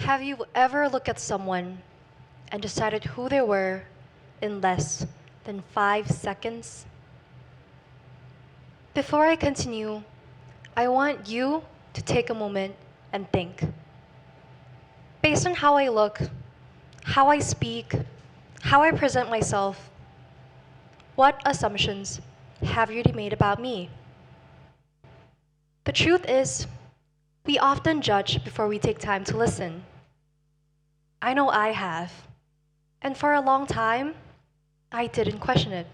Have you ever looked at someone and decided who they were in less than 5 seconds? Before I continue, I want you to take a moment and think. Based on how I look, how I speak, how I present myself, what assumptions have you made about me? The truth is, we often judge before we take time to listen. I know I have. And for a long time, I didn't question it.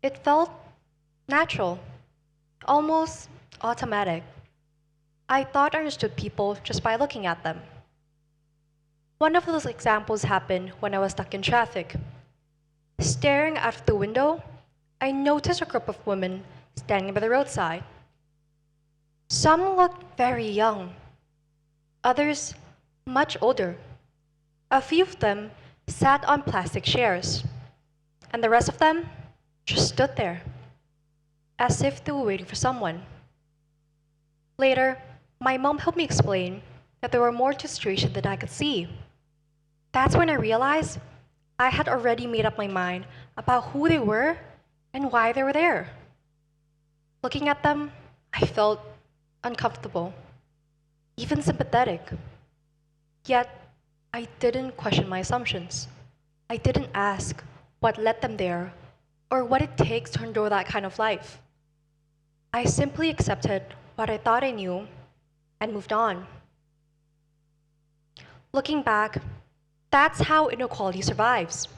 It felt natural, almost automatic. I thought I understood people just by looking at them. One of those examples happened when I was stuck in traffic. Staring out of the window, I noticed a group of women standing by the roadside. Some looked very young, others much older. A few of them sat on plastic chairs, and the rest of them just stood there, as if they were waiting for someone. Later, my mom helped me explain that there were more to the situation than I could see. That's when I realized I had already made up my mind about who they were and why they were there. Looking at them, I felt uncomfortable, even sympathetic. Yet, I didn't question my assumptions. I didn't ask what led them there or what it takes to endure that kind of life. I simply accepted what I thought I knew and moved on. Looking back, that's how inequality survives.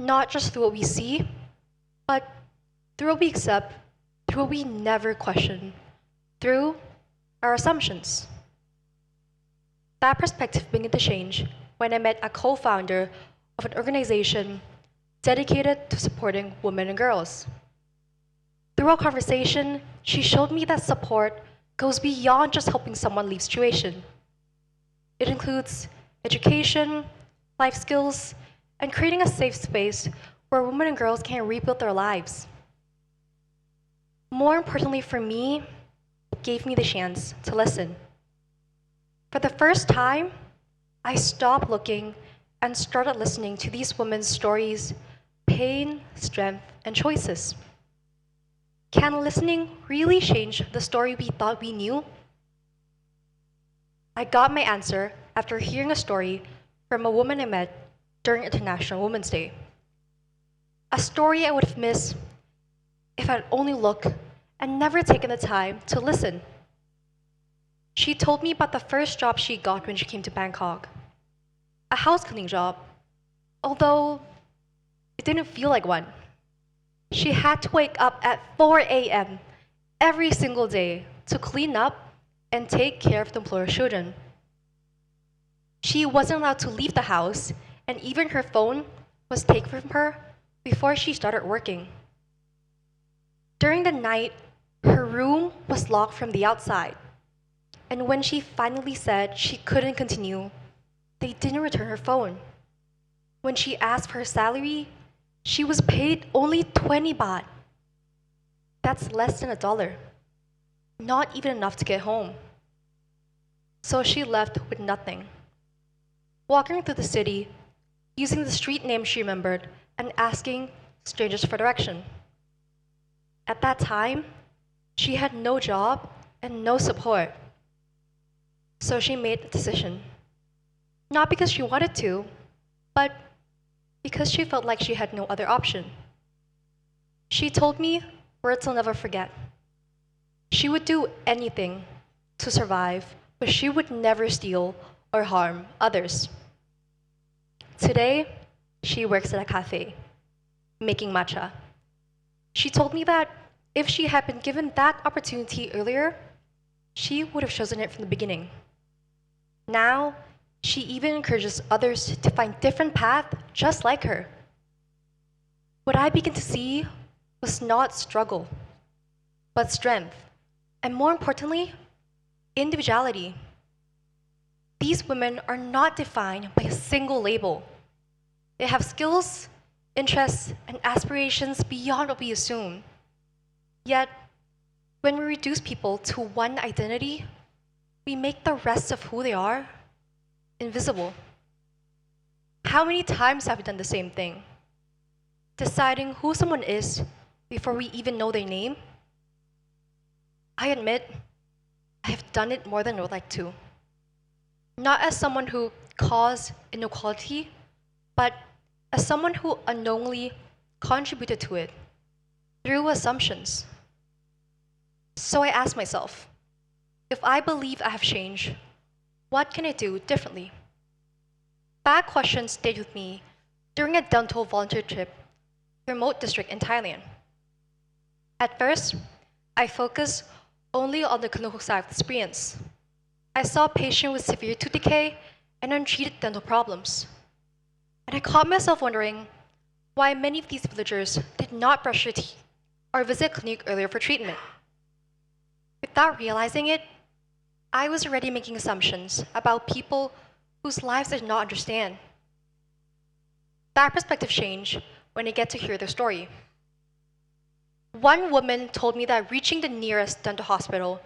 Not just through what we see, but through what we accept, through what we never question, through our assumptions. That perspective began to change when I met a co-founder of an organization dedicated to supporting women and girls. Through our conversation, she showed me that support goes beyond just helping someone leave situation. It includes education, life skills, and creating a safe space where women and girls can rebuild their lives. More importantly for me, it gave me the chance to listen. For the first time, I stopped looking and started listening to these women's stories, pain, strength, and choices. Can listening really change the story we thought we knew? I got my answer after hearing a story from a woman I met during International Women's Day. A story I would have missed if I'd only looked and never taken the time to listen. She told me about the first job she got when she came to Bangkok, a house cleaning job, although it didn't feel like one. She had to wake up at 4 a.m. every single day to clean up and take care of the employer's children. She wasn't allowed to leave the house, and even her phone was taken from her before she started working. During the night, her room was locked from the outside, and when she finally said she couldn't continue, they didn't return her phone. When she asked for her salary, she was paid only 20 baht. That's less than $1, not even enough to get home. So she left with nothing, walking through the city, using the street name she remembered, and asking strangers for direction. At that time, she had no job and no support. So she made a decision. Not because she wanted to, but because she felt like she had no other option. She told me words I'll never forget. She would do anything to survive, but she would never steal or harm others. Today, she works at a cafe, making matcha. She told me that if she had been given that opportunity earlier, she would have chosen it from the beginning. Now, she even encourages others to find different paths just like her. What I began to see was not struggle, but strength, and more importantly, individuality. These women are not defined by a single label. They have skills, interests, and aspirations beyond what we assume. Yet, when we reduce people to one identity, we make the rest of who they are invisible. How many times have we done the same thing? Deciding who someone is before we even know their name? I admit, I have done it more than I would like to. Not as someone who caused inequality, but as someone who unknowingly contributed to it through assumptions. So I ask myself, if I believe I have changed, what can I do differently? That question stayed with me during a dental volunteer trip to a remote district in Thailand. At first, I focused only on the clinical side of the experience. I saw patients with severe tooth decay and untreated dental problems. And I caught myself wondering why many of these villagers did not brush their teeth or visit a clinic earlier for treatment. Without realizing it, I was already making assumptions about people whose lives I did not understand. That perspective changed when I get to hear their story. One woman told me that reaching the nearest dental hospital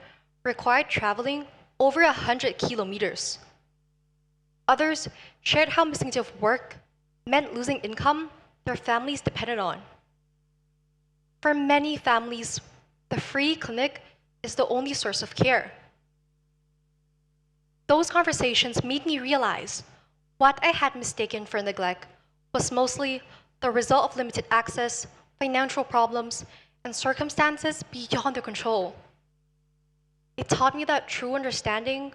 required traveling over 100 kilometers. Others shared how missing a day of work meant losing income their families depended on. For many families, the free clinic is the only source of care. Those conversations made me realize what I had mistaken for neglect was mostly the result of limited access, financial problems, and circumstances beyond their control. It taught me that true understanding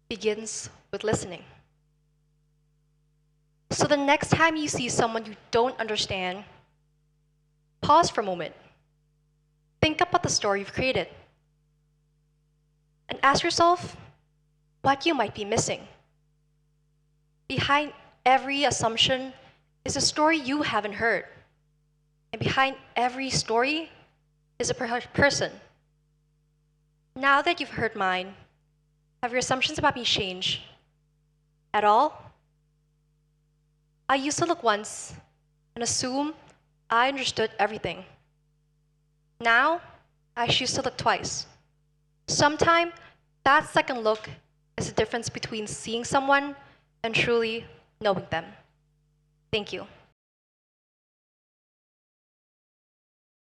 begins with listening. So the next time you see someone you don't understand, pause for a moment. Think about the story you've created. And ask yourself what you might be missing. Behind every assumption is a story you haven't heard. And behind every story is a person. Now that you've heard mine, have your assumptions about me changed at all? I used to look once and assume I understood everything. Now, I choose to look twice. Sometimes, that second look is the difference between seeing someone and truly knowing them. Thank you.